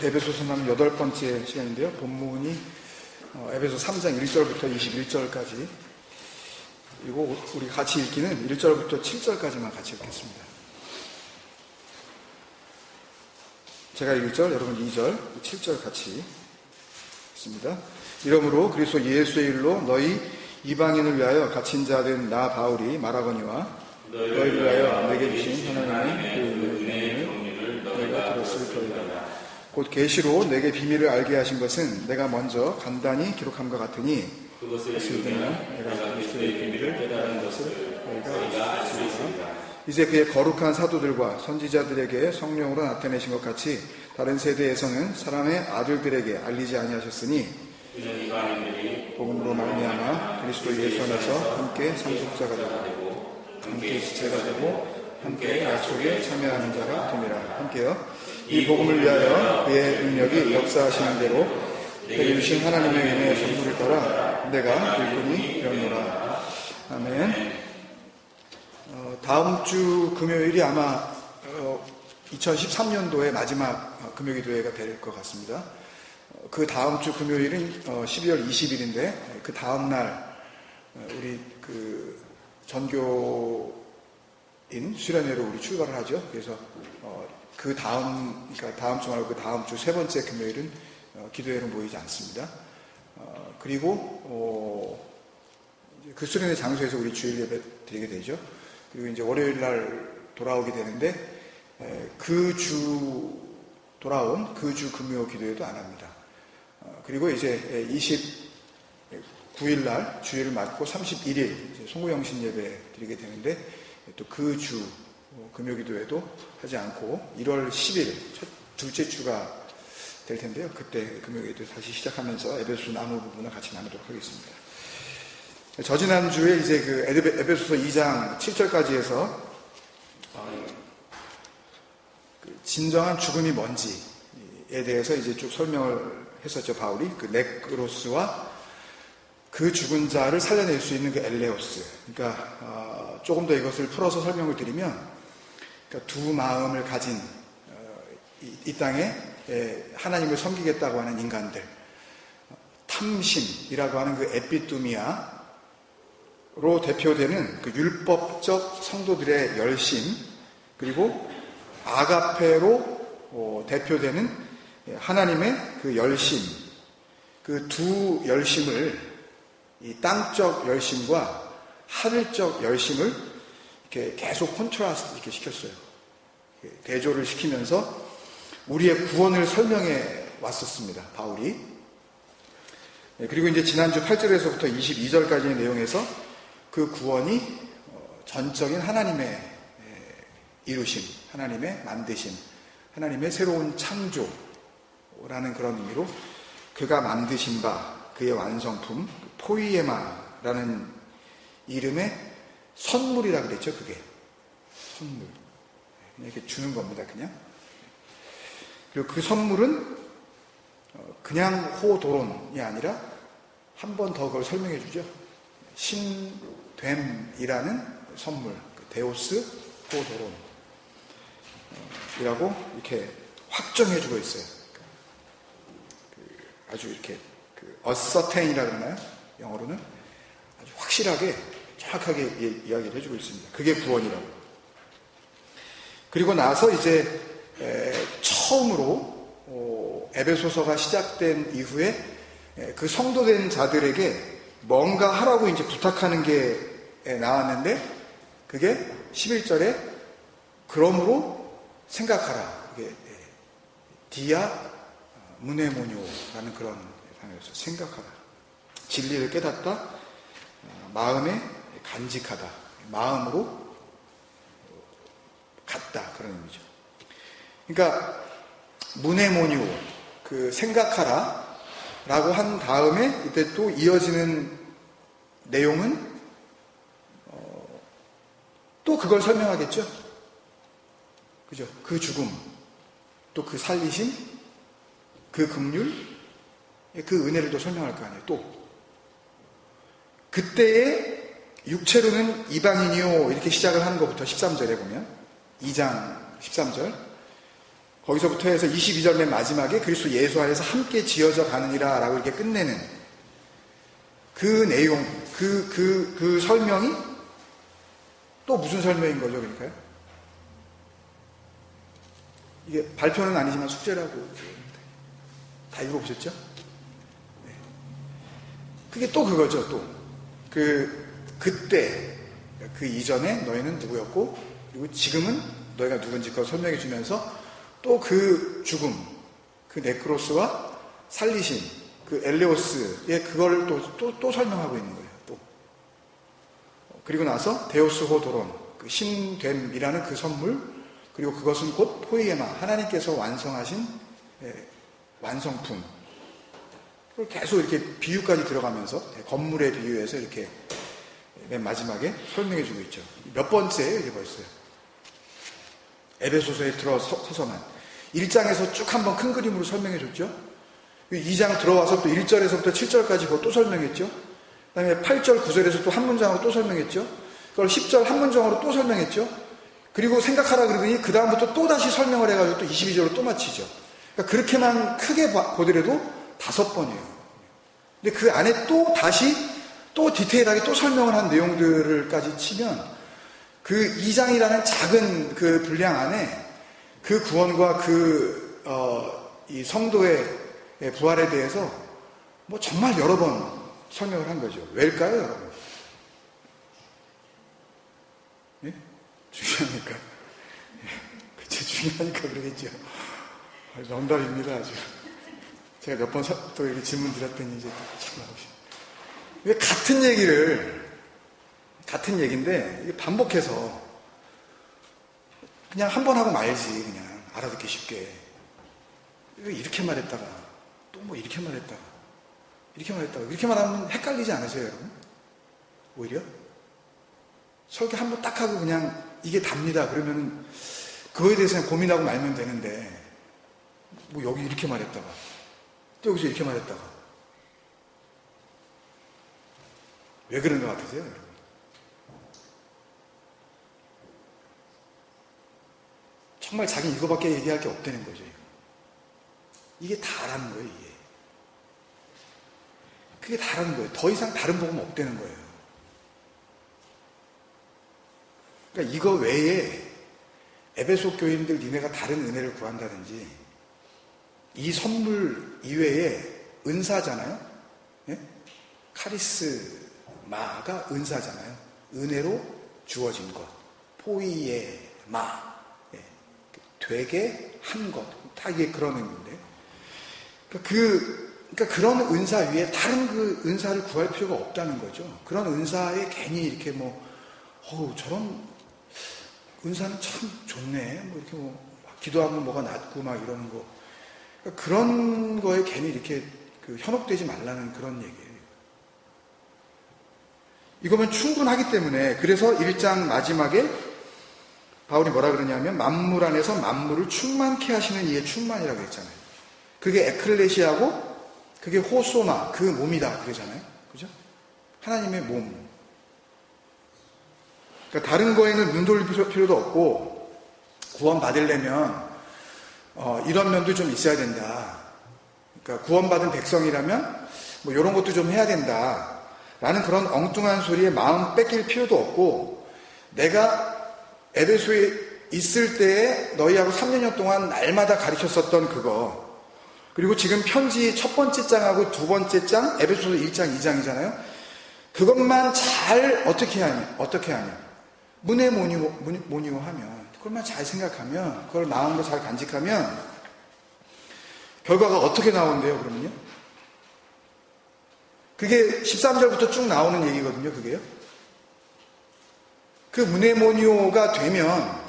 에베소서 나면 8번째 시간인데요. 본문이 에베소 3장 1절부터 21절까지, 그리고 우리 같이 읽기는 1절부터 7절까지만 같이 읽겠습니다. 제가 1절, 여러분 2절, 7절 같이 읽습니다. 이러므로 그리스도 예수의 일로 너희 이방인을 위하여 갇힌 자 된 나 바울이 말하거니와 너희를 위하여 내게 주신 하나님의 그 은혜의 내가 들었을 터이다. 곧 계시로 내게 비밀을 알게 하신 것은 내가 먼저 간단히 기록함과 같으니 그것을 들으면 내가 그리스도의 비밀을 깨달은 것을 너희가 알수있으리라. 이제 그의 거룩한 사도들과 선지자들에게 성령으로 나타내신 것 같이 다른 세대에서는 사람의 아들들에게 알리지 아니하셨으니 복음으로 말미암아 그리스도 예수 안에서 함께 상속자가 되고 함께 지체가 되고 함께 약속에 참여하는 자가 됨이라. 함께요. 이 복음을 위하여 그의 능력이 역사하시는 대로 내게 주신 하나님의 은혜의 선물을 따라 내가 일꾼이 되었노라. 아멘. 다음 주 금요일이 아마 2013년도의 마지막 금요기도회가 될 것 같습니다. 그 다음 주 금요일은 12월 20일인데 그 다음 날 우리 그 전교인 수련회로 우리 출발을 하죠. 그래서 그러니까 다음 주 말고 그 다음 주 세 번째 금요일은 기도회로 모이지 않습니다. 그리고 그 수련회 장소에서 우리 주일 예배 드리게 되죠. 그리고 이제 월요일 날 돌아오게 되는데 돌아온 그 주 금요 기도회도 안 합니다. 그리고 이제 29일 날 주일을 맞고 31일 송구영신 예배 드리게 되는데 또 그 주 금요 기도회도 하지 않고 1월 10일 둘째 주가 될 텐데요. 그때 금요 기도 다시 시작하면서 에베소 나눌 부분을 같이 나누도록 하겠습니다. 저지난주에 이제 그 에베소서 2장 7절까지 해서 진정한 죽음이 뭔지에 대해서 이제 쭉 설명을 했었죠. 바울이 그 네크로스와 그 죽은 자를 살려낼 수 있는 그 엘레오스. 그러니까 조금 더 이것을 풀어서 설명을 드리면, 그러니까 두 마음을 가진 이 땅에 하나님을 섬기겠다고 하는 인간들, 탐심이라고 하는 그 에피뚜미아 로 대표되는 그 율법적 성도들의 열심, 그리고 아가페로 대표되는 하나님의 그 열심, 그 두 열심을, 이 땅적 열심과 하늘적 열심을 이렇게 계속 콘트라스트 이렇게 시켰어요. 대조를 시키면서 우리의 구원을 설명해 왔었습니다, 바울이. 그리고 이제 지난주 8절에서부터 22절까지의 내용에서 그 구원이 전적인 하나님의 이루심, 하나님의 만드심, 하나님의 새로운 창조라는 그런 의미로 그가 만드신 바, 그의 완성품, 포이에마라는 이름의 선물이라 그랬죠, 그게. 선물. 그냥 이렇게 주는 겁니다, 그냥. 그리고 그 선물은 그냥 호도론이 아니라 한 번 더 그걸 설명해 주죠. 신됨이라는 선물, 데오스 호도론이라고 이렇게 확정해 주고 있어요. 아주 이렇게 ascertain이라고 그러나요? 영어로는 아주 확실하게 정확하게 이야기를 해주고 있습니다. 그게 구원이라고. 그리고 나서 이제 처음으로 에베소서가 시작된 이후에 그 성도된 자들에게 뭔가 하라고 이제 부탁하는 게 나왔는데, 그게 11절에 그러므로 생각하라. 이게 디아 무네모뇨라는 그런 단어였어요. 생각하라. 진리를 깨닫다, 마음에 간직하다, 마음으로 갖다, 그런 의미죠. 그러니까 무네모뇨, 그 생각하라 라고 한 다음에 이때 또 이어지는 내용은 또 그걸 설명하겠죠. 그죠? 그 죽음, 또 그 살리심, 그 긍휼, 그 은혜를 또 설명할 거 아니에요. 또 그때의 육체로는 이방인이요 이렇게 시작을 하는 것부터 13절에 보면 2장 13절 거기서부터 해서 22절 맨 마지막에 그리스도 예수 안에서 함께 지어져 가느니라 라고 이렇게 끝내는 그 내용, 그 설명이 또 무슨 설명인 거죠, 그러니까요? 이게 발표는 아니지만 숙제라고 다 읽어보셨죠? 네. 그게 또 그거죠, 또. 그때, 그 이전에 너희는 누구였고, 그리고 지금은 너희가 누군지 그걸 설명해 주면서 또 그 죽음, 그 네크로스와 살리심, 그 엘레오스의 그걸 또 설명하고 있는 거예요, 또. 그리고 나서 데오스 호도론, 그 신됨이라는 그 선물, 그리고 그것은 곧 포이에마, 하나님께서 완성하신 완성품. 그걸 계속 이렇게 비유까지 들어가면서 건물에 비유해서 이렇게 맨 마지막에 설명해 주고 있죠. 몇 번째예요, 이게 벌써요. 에베소서에 들어서서만 1장에서 쭉 한번 큰 그림으로 설명해 줬죠. 2장 들어와서 또 1절에서부터 7절까지 그거 또 설명했죠. 그 다음에 8절, 9절에서 또 한 문장으로 또 설명했죠. 그걸 10절 한 문장으로 또 설명했죠. 그리고 생각하라 그러더니 그 다음부터 또 다시 설명을 해가지고 또 22절로 또 마치죠. 그러니까 그렇게만 크게 보더라도 5번이에요. 근데 그 안에 또 다시 또 디테일하게 또 설명을 한 내용들을까지 치면 그 2장이라는 작은 그 분량 안에 그 구원과 이 성도의 부활에 대해서 뭐 정말 여러 번 설명을 한 거죠. 왜일까요, 여러분? 예? 중요하니까. 그쵸, 중요하니까 그러겠죠. 농담입니다, 아주. 제가 몇 번 또 이렇게 질문 드렸더니 이제 참 나오시네. 왜 같은 얘기인데, 이게 반복해서 그냥 한 번 하고 말지, 그냥 알아듣기 쉽게. 왜 이렇게 말했다가, 또 뭐 이렇게 말했다가, 이렇게 말하면 헷갈리지 않으세요, 여러분? 오히려? 설교 한 번 딱 하고 그냥 이게 답니다. 그러면 그거에 대해서 그냥 고민하고 말면 되는데, 뭐 여기 이렇게 말했다가, 또 여기서 이렇게 말했다가. 왜 그런 것 같으세요, 여러분? 정말 자기 이거밖에 얘기할 게 없다는 거죠. 이게 다라는 거예요, 이게. 그게 다라는 거예요. 더 이상 다른 복음 없다는 거예요. 그러니까 이거 외에 에베소 교인들 니네가 다른 은혜를 구한다든지 이 선물 이외에 은사잖아요. 예? 카리스마가 은사잖아요. 은혜로 주어진 것. 포이에마. 되게 한 것. 다 이게 그런 의미인데. 그러니까 그런 은사 위에 다른 그 은사를 구할 필요가 없다는 거죠. 그런 은사에 괜히 이렇게 저런 은사는 참 좋네. 뭐 이렇게 기도하면 뭐가 낫고 막 이러는 거. 그러니까 그런 거에 괜히 이렇게 현혹되지 말라는 그런 얘기예요. 이거면 충분하기 때문에 그래서 1장 마지막에 바울이 뭐라 그러냐면 만물 안에서 만물을 충만케 하시는 이의 충만이라고 했잖아요. 그게 에클레시아고 그게 호소마, 그 몸이다 그러잖아요. 그죠? 하나님의 몸. 그러니까 다른 거에는 눈 돌릴 필요도 없고 구원 받으려면 이런 면도 좀 있어야 된다. 그러니까 구원받은 백성이라면 뭐 이런 것도 좀 해야 된다. 라는 그런 엉뚱한 소리에 마음 뺏길 필요도 없고 내가 에베소에 있을 때에 너희하고 3년여 동안 날마다 가르쳤었던 그거 그리고 지금 편지 첫 번째 장하고 두 번째 장 에베소서 1장 2장이잖아요. 그것만 잘 어떻게 하냐 문해모니오하면 그것만 잘 생각하면 그걸 마음으로 잘 간직하면 결과가 어떻게 나온대요 그러면요? 그게 13절부터 쭉 나오는 얘기거든요. 그게요. 그 문해모니오가 되면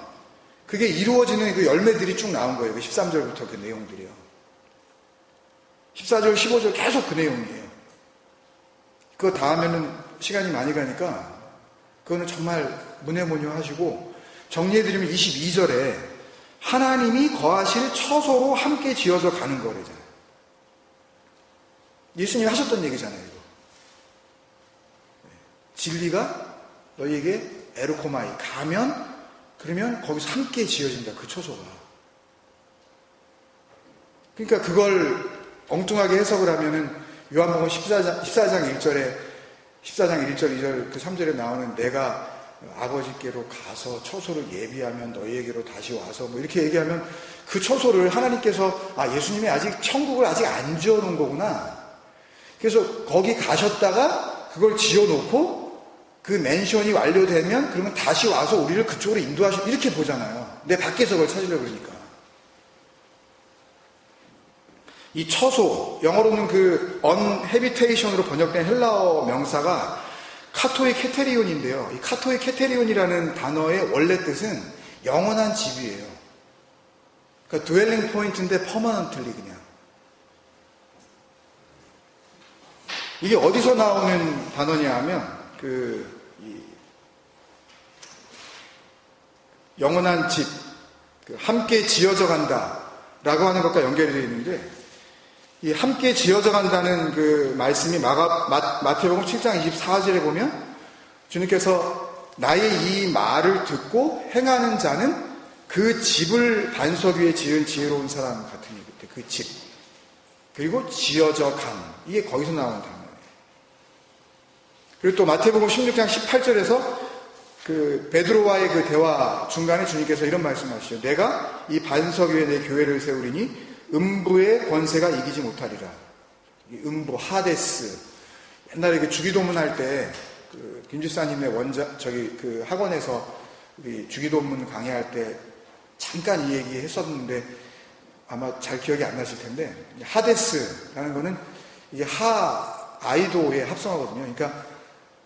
그게 이루어지는 그 열매들이 쭉 나온 거예요. 그 13절부터 그 내용들이요. 14절, 15절 계속 그 내용이에요. 그거 다 하면은 시간이 많이 가니까 그거는 정말 문해모니오 하시고 정리해드리면 22절에 하나님이 거하실 처소로 함께 지어서 가는 거래잖아요. 예수님이 하셨던 얘기잖아요. 이거. 진리가 너희에게 에르코마이 가면 그러면 거기서 함께 지어진다. 그 처소가. 그러니까 그걸 엉뚱하게 해석을 하면은 요한복음 14장 1절에 14장 1절 2절 그 3절에 나오는 내가 아버지께로 가서 처소를 예비하면 너희에게로 다시 와서 뭐 이렇게 얘기하면 그 처소를 하나님께서 예수님이 아직 천국을 아직 안 지어놓은 거구나. 그래서 거기 가셨다가 그걸 지어놓고 그 맨션이 완료되면 그러면 다시 와서 우리를 그쪽으로 인도하시고 이렇게 보잖아요. 내 밖에서 그걸 찾으려고 그러니까. 이 처소, 영어로는 그 unhabitation으로 번역된 헬라어 명사가 카토이 케테리온인데요. 이 카토이 케테리온이라는 단어의 원래 뜻은 영원한 집이에요. 그러니까 dwelling point인데 permanently 그냥. 이게 어디서 나오는 단어냐 하면 영원한 집, 함께 지어져 간다라고 하는 것과 연결이 되어 있는데 이 함께 지어져 간다는 그 말씀이 마태복음 7장 24절에 보면 주님께서 나의 이 말을 듣고 행하는 자는 그 집을 반석 위에 지은 지혜로운 사람 같으니 그 집 그리고 지어져 간 이게 거기서 나오는 단어예요. 그리고 또 마태복음 16장 18절에서 그 베드로와의 그 대화 중간에 주님께서 이런 말씀하시죠. 내가 이 반석 위에 내 교회를 세우리니 음부의 권세가 이기지 못하리라. 음부, 하데스. 옛날에 그 주기도문 할 때, 김지사님의 그 학원에서 우리 주기도문 강의할 때 잠깐 이 얘기 했었는데 아마 잘 기억이 안 나실 텐데, 하데스라는 거는 이게 아이도의 합성어거든요. 그러니까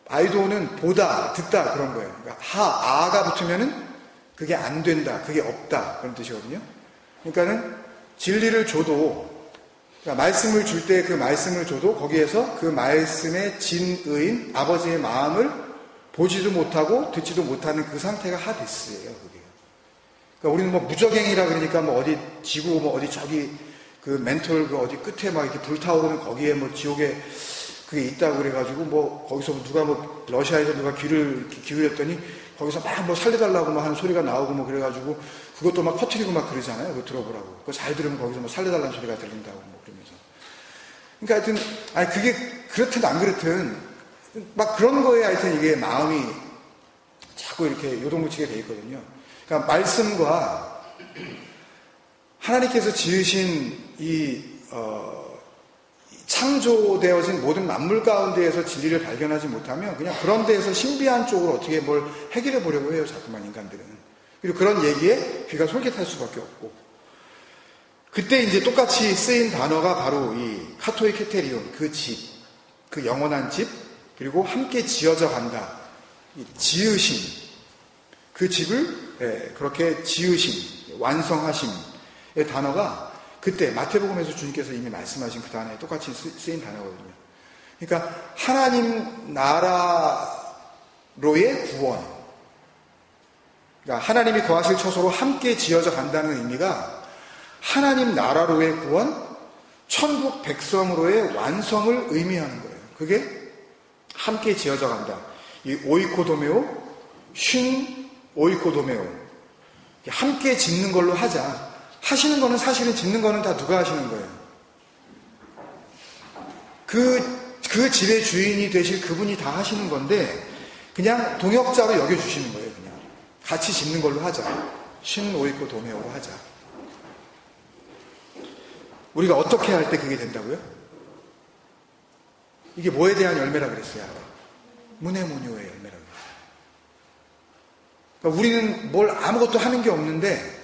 아이도는 보다, 듣다 그런 거예요. 그러니까 아가 붙으면은 그게 안 된다, 그게 없다 그런 뜻이거든요. 그러니까는 진리를 줘도, 그러니까 말씀을 줄 때 그 말씀을 줘도 거기에서 그 말씀의 진의인 아버지의 마음을 보지도 못하고 듣지도 못하는 그 상태가 하데스예요, 그게. 그러니까 우리는 뭐 무적행이라 그러니까 뭐 어디 지구 뭐 어디 저기 그 멘톨 그 어디 끝에 막 이렇게 불타오르는 거기에 뭐 지옥에 그게 있다고 그래가지고 뭐 거기서 누가 뭐 러시아에서 누가 귀를 기울였더니 거기서 막 뭐 살려달라고 뭐 하는 소리가 나오고 뭐 그래가지고 그것도 막 퍼뜨리고 막 그러잖아요. 그거 들어보라고. 그거 잘 들으면 거기서 뭐 살려달라는 소리가 들린다고 뭐 그러면서. 그러니까 하여튼, 그게 그렇든 안 그렇든 막 그런 거에 하여튼 이게 마음이 자꾸 이렇게 요동붙이게 돼 있거든요. 그러니까 말씀과 하나님께서 지으신 이 창조되어진 모든 만물 가운데에서 진리를 발견하지 못하면 그냥 그런 데에서 신비한 쪽으로 어떻게 뭘 해결해 보려고 해요. 자꾸만 인간들은. 그리고 그런 얘기에 귀가 솔깃할 수밖에 없고. 그때 이제 똑같이 쓰인 단어가 바로 이 카토이 케테리온, 그 집, 그 영원한 집, 그리고 함께 지어져 간다. 지으심. 그 집을 그렇게 지으심, 완성하심의 단어가 그때 마태복음에서 주님께서 이미 말씀하신 그 단어에 똑같이 쓰인 단어거든요. 그러니까 하나님 나라로의 구원. 그러니까 하나님이 거하실 처소로 함께 지어져 간다는 의미가 하나님 나라로의 구원, 천국 백성으로의 완성을 의미하는 거예요. 그게 함께 지어져 간다. 이 오이코도메오, 쉰 오이코도메오. 함께 짓는 걸로 하자. 하시는 거는 사실은 짓는 거는 다 누가 하시는 거예요? 그 집의 주인이 되실 그분이 다 하시는 건데 그냥 동역자로 여겨주시는 거예요. 그냥 같이 짓는 걸로 하자. 쉰 오이코 도메오로 하자. 우리가 어떻게 할 때 그게 된다고요? 이게 뭐에 대한 열매라 그랬어요? 문해문효의 열매라 그랬어요. 그러니까 우리는 뭘 아무것도 하는 게 없는데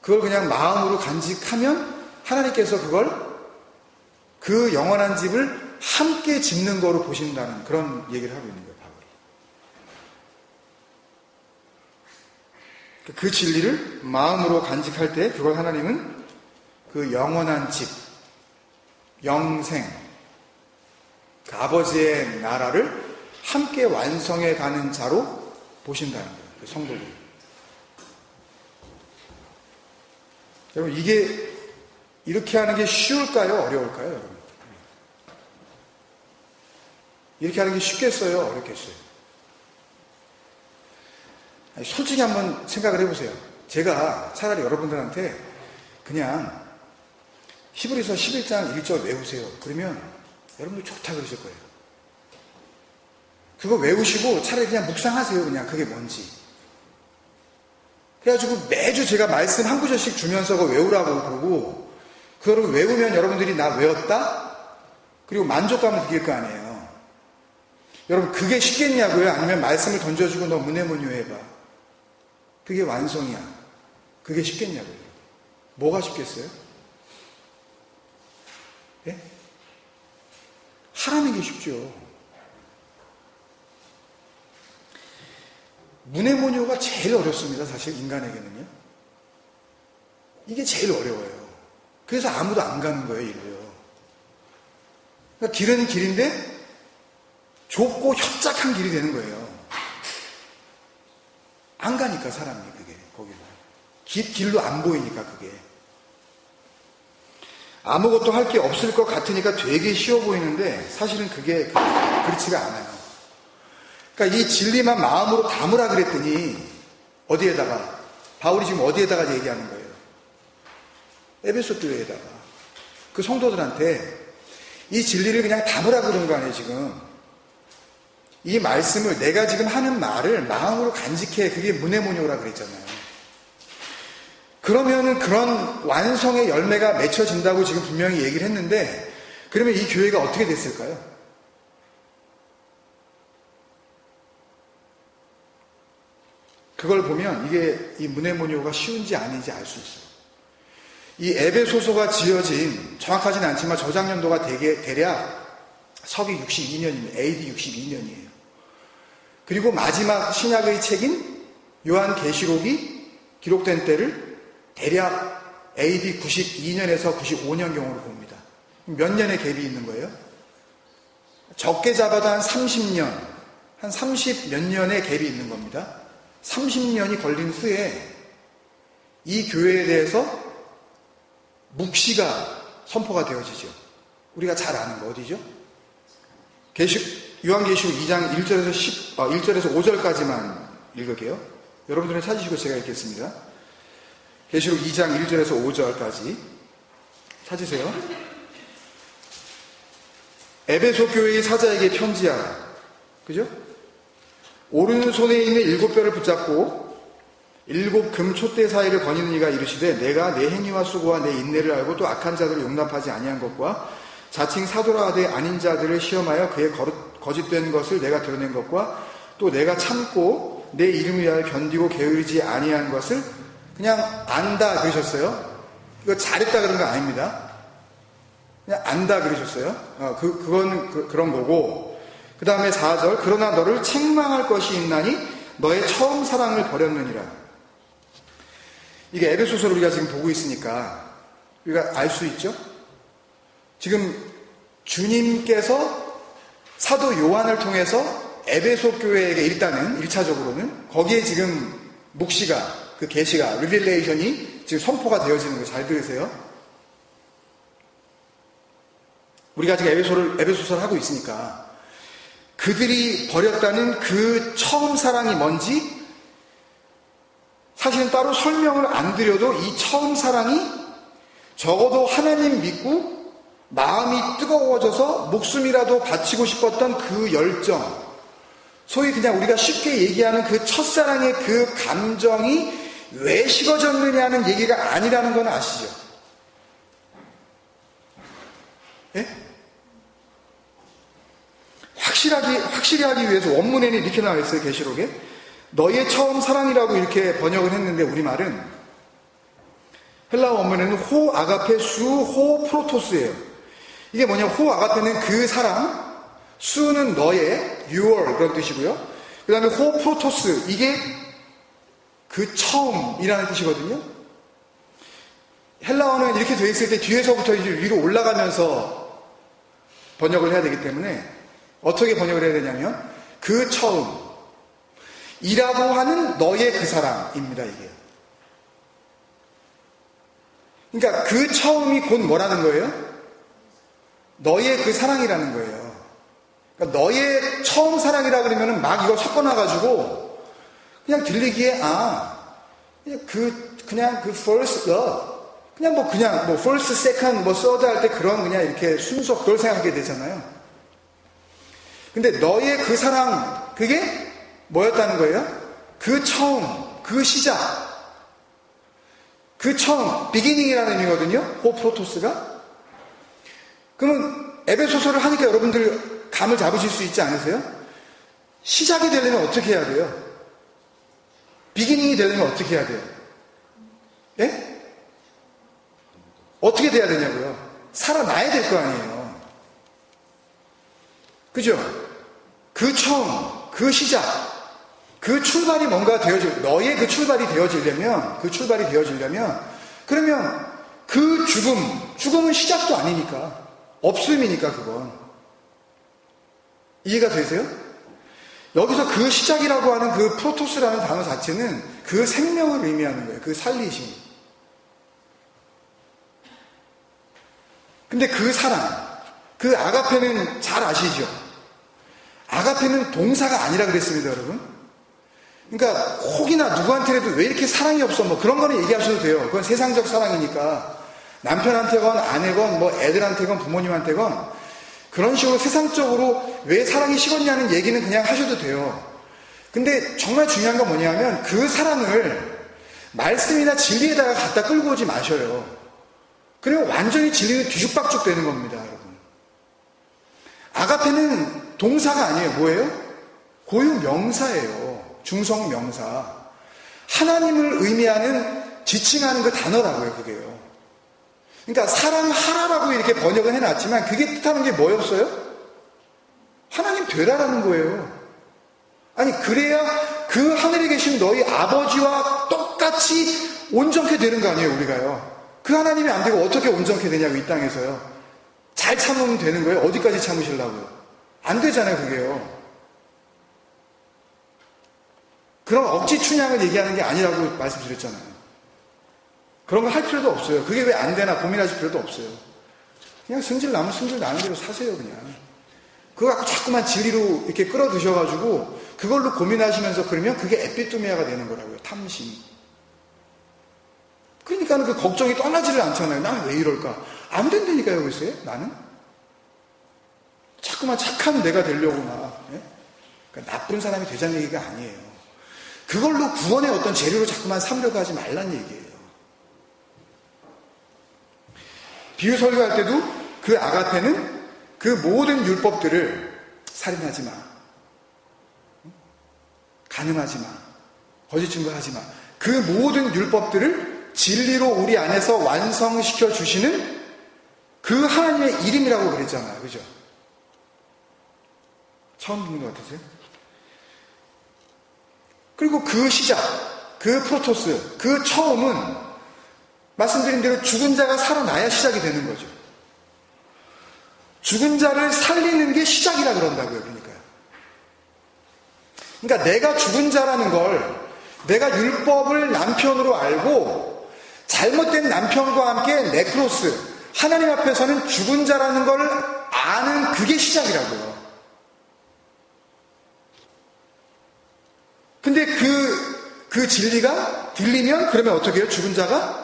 그걸 그냥 마음으로 간직하면 하나님께서 그걸 그 영원한 집을 함께 짓는 거로 보신다는 그런 얘기를 하고 있는 거예요. 바울이. 그 진리를 마음으로 간직할 때 그걸 하나님은 그 영원한 집, 영생, 그 아버지의 나라를 함께 완성해 가는 자로 보신다는 거예요. 그 성도들. 여러분, 이게 이렇게 하는 게 쉬울까요? 어려울까요? 여러분? 이렇게 하는 게 쉽겠어요? 어렵겠어요? 아니, 솔직히 한번 생각을 해보세요. 제가 차라리 여러분들한테 그냥 히브리서 11장 1절 외우세요. 그러면 여러분들 좋다 그러실 거예요. 그거 외우시고 차라리 그냥 묵상하세요. 그냥 그게 뭔지. 그래가지고 매주 제가 말씀 한 구절씩 주면서 그거 외우라고 그러고, 그거를 외우면 여러분들이 나 외웠다? 그리고 만족감을 느낄 거 아니에요. 여러분 그게 쉽겠냐고요? 아니면 말씀을 던져주고 너 문해문유 해봐. 그게 완성이야. 그게 쉽겠냐고요? 뭐가 쉽겠어요? 예? 하라는 게 쉽죠. 문해문유가 제일 어렵습니다. 사실 인간에게는요. 이게 제일 어려워요. 그래서 아무도 안 가는 거예요. 일로요. 그러니까 길은 길인데 좁고 협착한 길이 되는 거예요. 안 가니까 사람이 그게 거기로. 길로 안 보이니까 그게. 아무것도 할 게 없을 것 같으니까 되게 쉬워 보이는데 사실은 그게 그렇지가 않아요. 그러니까 이 진리만 마음으로 담으라 그랬더니 어디에다가, 바울이 지금 어디에다가 얘기하는 거예요? 에베소 교회에다가, 그 성도들한테 이 진리를 그냥 담으라 그런 거 아니에요. 지금 이 말씀을, 내가 지금 하는 말을 마음으로 간직해. 그게 문해문유라 그랬잖아요. 그러면은 그런 완성의 열매가 맺혀진다고 지금 분명히 얘기를 했는데, 그러면 이 교회가 어떻게 됐을까요? 그걸 보면 이게 이 문해문유가 쉬운지 아닌지 알 수 있어요. 이 에베소서가 지어진, 정확하진 않지만 저작년도가 대략 서기 62년입니다. AD 62년이에요. 그리고 마지막 신약의 책인 요한계시록이 기록된 때를 대략 AD 92년에서 95년경으로 봅니다. 몇 년의 갭이 있는 거예요? 적게 잡아도 한 30년, 한 30몇 년의 갭이 있는 겁니다. 30년이 걸린 후에 이 교회에 대해서 묵시가 선포가 되어지죠. 우리가 잘 아는 거 어디죠? 요한계시록 2장 1절에서 5절까지만 읽을게요. 여러분들은 찾으시고 제가 읽겠습니다. 계시록 2장 1절에서 5절까지 찾으세요. 에베소 교회의 사자에게 편지하라. 그죠? 오른손에 있는 7뼈를 붙잡고 7 금 촛대 사이를 거니는 이가 이르시되, 내가 내 행위와 수고와 내 인내를 알고 또 악한 자들을 용납하지 아니한 것과 자칭 사도라 하되 아닌 자들을 시험하여 그의 거짓된 것을 내가 드러낸 것과 또 내가 참고 내 이름을 위하여 견디고 게으르지 아니한 것을 그냥 안다 그러셨어요. 이거 잘했다 그런 거 아닙니다. 그냥 안다 그러셨어요. 그건 그런 거고, 그 다음에 4절, 그러나 너를 책망할 것이 있나니 너의 처음 사랑을 버렸느니라. 이게 에베소서를 우리가 지금 보고 있으니까 우리가 알 수 있죠? 지금 주님께서 사도 요한을 통해서 에베소 교회에게 일단은 1차적으로는 거기에 지금 묵시가, 그 계시가, 리빌레이션이 지금 선포가 되어지는 거 잘 들으세요. 우리가 지금 에베소서를 하고 있으니까 그들이 버렸다는 그 처음 사랑이 뭔지 사실은 따로 설명을 안 드려도 이 처음 사랑이 적어도 하나님 믿고 마음이 뜨거워져서 목숨이라도 바치고 싶었던 그 열정, 소위 그냥 우리가 쉽게 얘기하는 그 첫사랑의 그 감정이 왜 식어졌느냐는 얘기가 아니라는 건 아시죠? 예? 확실히 하기 위해서 원문에는 이렇게 나와 있어요. 계시록에 너의 처음 사랑이라고 이렇게 번역을 했는데, 우리말은 헬라어 원문에는 호 아가페 수 호 프로토스예요. 이게 뭐냐, 호 아가페는 그 사랑, 수는 너의, your 그런 뜻이고요. 그 다음에 호 프로토스, 이게 그 처음이라는 뜻이거든요. 헬라어는 이렇게 되어 있을 때 뒤에서부터 이제 위로 올라가면서 번역을 해야 되기 때문에 어떻게 번역을 해야 되냐면 그 처음이라고 하는 너의 그 사랑입니다. 이게. 그러니까 그 처음이 곧 뭐라는 거예요? 너의 그 사랑이라는 거예요. 그러니까 너의 처음 사랑이라 그러면 막 이거 섞어놔가지고 그냥 들리기에 그냥 그 first love, 그냥 first, second, third 할 때 그런 그냥 이렇게 순서 그걸 생각하게 되잖아요. 근데 너의 그 사랑, 그게 뭐였다는 거예요? 그 처음, 그 시작, 그 처음, 비기닝이라는 의미거든요. 프로토스가. 그러면 에베소서를 하니까 여러분들 감을 잡으실 수 있지 않으세요? 시작이 되려면 어떻게 해야 돼요? 비기닝이 되려면 어떻게 해야 돼요? 예? 어떻게 돼야 되냐고요? 살아나야 될 거 아니에요. 그죠? 그 처음, 그 시작, 그 출발이 뭔가 너의 그 출발이 되어지려면, 그러면 그 죽음은 시작도 아니니까, 없음이니까 그건. 이해가 되세요? 여기서 그 시작이라고 하는 그 프로토스라는 단어 자체는 그 생명을 의미하는 거예요. 그 살리심. 근데 그 사랑, 그 아가페는 잘 아시죠? 아가페는 동사가 아니라 그랬습니다, 여러분. 그러니까 혹이나 누구한테라도 왜 이렇게 사랑이 없어? 그런 거는 얘기하셔도 돼요. 그건 세상적 사랑이니까. 남편한테건 아내건 애들한테건 부모님한테건 그런 식으로 세상적으로 왜 사랑이 식었냐는 얘기는 그냥 하셔도 돼요. 근데 정말 중요한 건 뭐냐면 그 사랑을 말씀이나 진리에다가 갖다 끌고 오지 마셔요. 그러면 완전히 진리는 뒤죽박죽 되는 겁니다, 여러분. 아가페는 동사가 아니에요. 뭐예요? 고유 명사예요. 중성 명사. 하나님을 의미하는 지칭하는 그 단어라고요, 그게요. 그러니까 사랑하라라고 이렇게 번역을 해놨지만 그게 뜻하는 게 뭐였어요? 하나님 되라라는 거예요. 아니 그래야 그 하늘에 계신 너희 아버지와 똑같이 온전케 되는 거 아니에요, 우리가요. 그 하나님이 안 되고 어떻게 온전케 되냐고, 이 땅에서요. 잘 참으면 되는 거예요. 어디까지 참으시려고요? 안 되잖아요, 그게요. 그런 억지 춘향을 얘기하는 게 아니라고 말씀드렸잖아요. 그런 거 할 필요도 없어요. 그게 왜 안 되나 고민하실 필요도 없어요. 그냥 승질 나면 승질 나는 대로 사세요, 그냥. 그거 갖고 자꾸만 진리로 이렇게 끌어드셔가지고 그걸로 고민하시면서 그러면 그게 에피토미아가 되는 거라고요. 탐심. 그러니까 그 걱정이 떠나지를 않잖아요. 난 왜 이럴까? 안 된다니까요, 글쎄요, 나는. 자꾸만 착한 내가 되려고 막. 예? 그러니까 나쁜 사람이 되자는 얘기가 아니에요. 그걸로 구원의 어떤 재료로 자꾸만 삼려고 하지 말란 얘기예요. 비유 설교할 때도 그 아가페는 그 모든 율법들을 살인하지 마, 간음하지 마, 거짓 증거하지 마. 그 모든 율법들을 진리로 우리 안에서 완성시켜 주시는 그 하나님의 이름이라고 그랬잖아요. 그죠? 처음 듣는 것 같으세요? 그리고 그 시작, 그 프로토스, 그 처음은 말씀드린 대로 죽은 자가 살아나야 시작이 되는 거죠. 죽은 자를 살리는 게 시작이라 그런다고요. 그러니까 내가 죽은 자라는 걸, 내가 율법을 남편으로 알고 잘못된 남편과 함께 네크로스, 하나님 앞에서는 죽은 자라는 걸 아는 그게 시작이라고요. 근데 그 진리가 들리면 그러면 어떻게 해요? 죽은 자가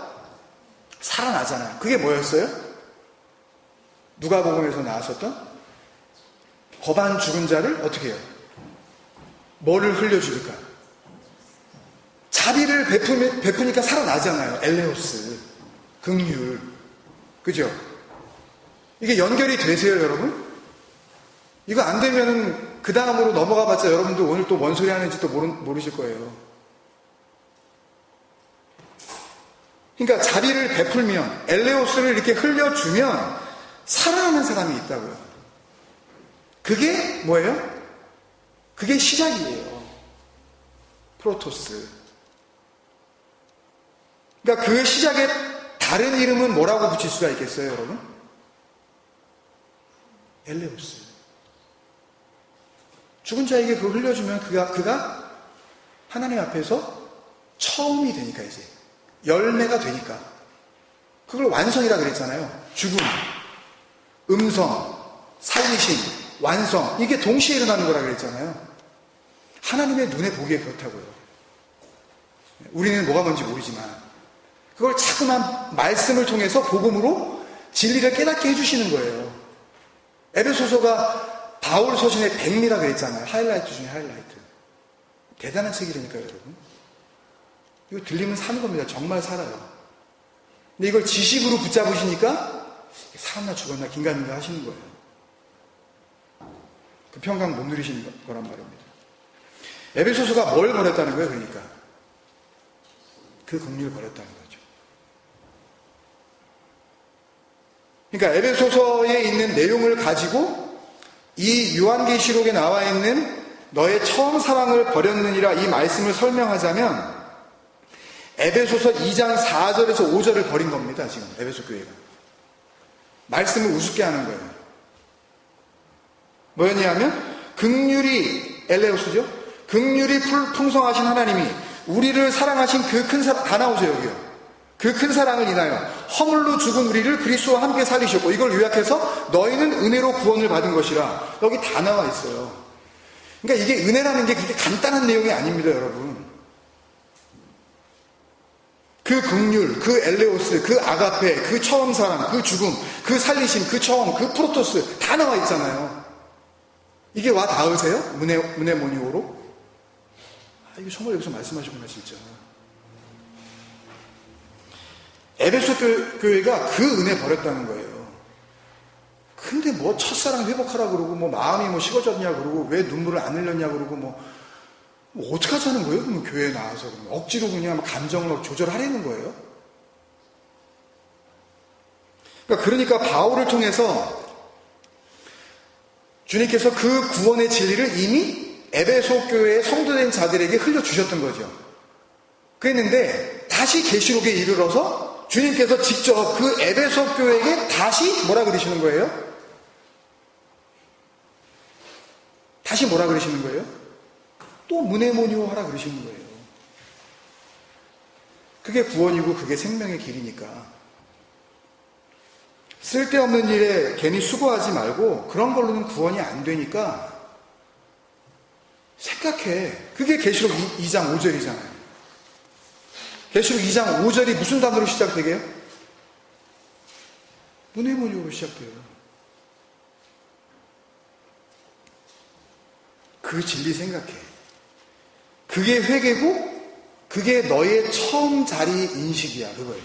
살아나잖아요. 그게 뭐였어요? 누가복음에서 나왔었던 거반 죽은 자를 어떻게 해요? 뭐를 흘려주니까? 자비를 베푸니까 살아나잖아요. 엘레오스, 긍휼, 그죠? 이게 연결이 되세요, 여러분? 이거 안 되면은 그 다음으로 넘어가봤자 여러분들 오늘 또 뭔 소리 하는지 또 모르실 거예요. 그러니까 자비를 베풀면, 엘레오스를 이렇게 흘려주면 살아나는 사람이 있다고요. 그게 뭐예요? 그게 시작이에요. 프로토스. 그러니까 그 시작에 다른 이름은 뭐라고 붙일 수가 있겠어요, 여러분? 엘레오스. 죽은 자에게 그걸 흘려주면 그가 하나님 앞에서 처음이 되니까, 이제 열매가 되니까. 그걸 완성이라 그랬잖아요. 죽음, 음성, 살리심, 완성, 이게 동시에 일어나는 거라 그랬잖아요. 하나님의 눈에 보기에 그렇다고요. 우리는 뭐가 뭔지 모르지만. 그걸 자꾸만 말씀을 통해서 복음으로 진리를 깨닫게 해주시는 거예요. 에베소서가 바울 서신의 백미라 그랬잖아요. 하이라이트 중에 하이라이트. 대단한 책이라니까요, 여러분. 이거 들리면 사는 겁니다. 정말 살아요. 근데 이걸 지식으로 붙잡으시니까 살았나 죽었나 긴가민가 하시는 거예요. 그 평강 못 누리시는 거란 말입니다. 에베소서가 뭘 버렸다는 거예요, 그러니까? 그 긍휼을 버렸다는 거죠. 그러니까 에베소서에 있는 내용을 가지고 이 요한계시록에 나와 있는 너의 처음 사랑을 버렸느니라 이 말씀을 설명하자면 에베소서 2장 4절에서 5절을 버린 겁니다. 지금 에베소 교회가. 말씀을 우습게 하는 거예요. 뭐였냐면 긍휼이 엘레오스죠. 긍휼이 풍성하신 하나님이 우리를 사랑하신 그 큰 사랑, 다 나오죠 여기요. 그 큰 사랑을 인하여 허물로 죽은 우리를 그리스도와 함께 살리셨고, 이걸 요약해서 너희는 은혜로 구원을 받은 것이라. 여기 다 나와 있어요. 그러니까 이게 은혜라는 게 그렇게 간단한 내용이 아닙니다, 여러분. 그 긍휼, 그 엘레오스, 그 아가페, 그 처음 사랑, 그 죽음, 그 살리심, 그 처음, 그 프로토스 다 나와 있잖아요. 이게 와 닿으세요? 문해모니오로? 이거 정말 여기서 말씀하시구나 진짜. 에베소 교회가 그 은혜 버렸다는 거예요. 근데 뭐 첫사랑 회복하라 그러고 뭐 마음이 뭐 식어졌냐 그러고 왜 눈물을 안 흘렸냐 그러고 뭐 어떻게 하자는 거예요? 그러면 교회에 나와서 억지로 그냥 감정을 조절하려는 거예요? 그러니까 바울을 통해서 주님께서 그 구원의 진리를 이미 에베소 교회의 성도된 자들에게 흘려주셨던 거죠. 그랬는데 다시 계시록에 이르러서 주님께서 직접 그 에베소 교회에게 다시 뭐라 그러시는 거예요? 다시 뭐라 그러시는 거예요? 또 문해모니오 하라 그러시는 거예요. 그게 구원이고 그게 생명의 길이니까. 쓸데없는 일에 괜히 수고하지 말고 그런 걸로는 구원이 안 되니까 생각해. 그게 계시록 2장 5절이잖아요. 계시록 2장 5절이 무슨 단어로 시작되게요? 문해모니오로 시작돼요. 그 진리 생각해. 그게 회개고 그게 너의 처음 자리 인식이야. 그거예요.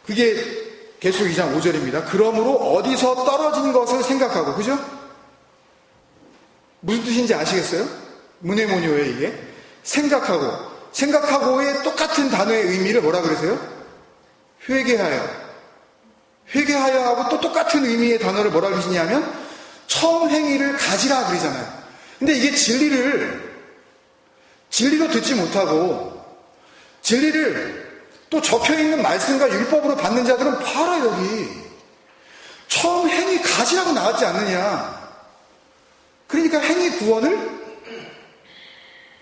그게 계시록 2장 5절입니다. 그러므로 어디서 떨어진 것을 생각하고, 그죠? 무슨 뜻인지 아시겠어요? 문해모니오의 이게 생각하고의 똑같은 단어의 의미를 뭐라 그러세요? 회개하여 하고 또 똑같은 의미의 단어를 뭐라 그러시냐면 처음 행위를 가지라 그러잖아요. 근데 이게 진리로 듣지 못하고 진리를 또 적혀있는 말씀과 율법으로 받는 자들은 봐라 여기 처음 행위 가지라고 나왔지 않느냐. 그러니까 행위 구원을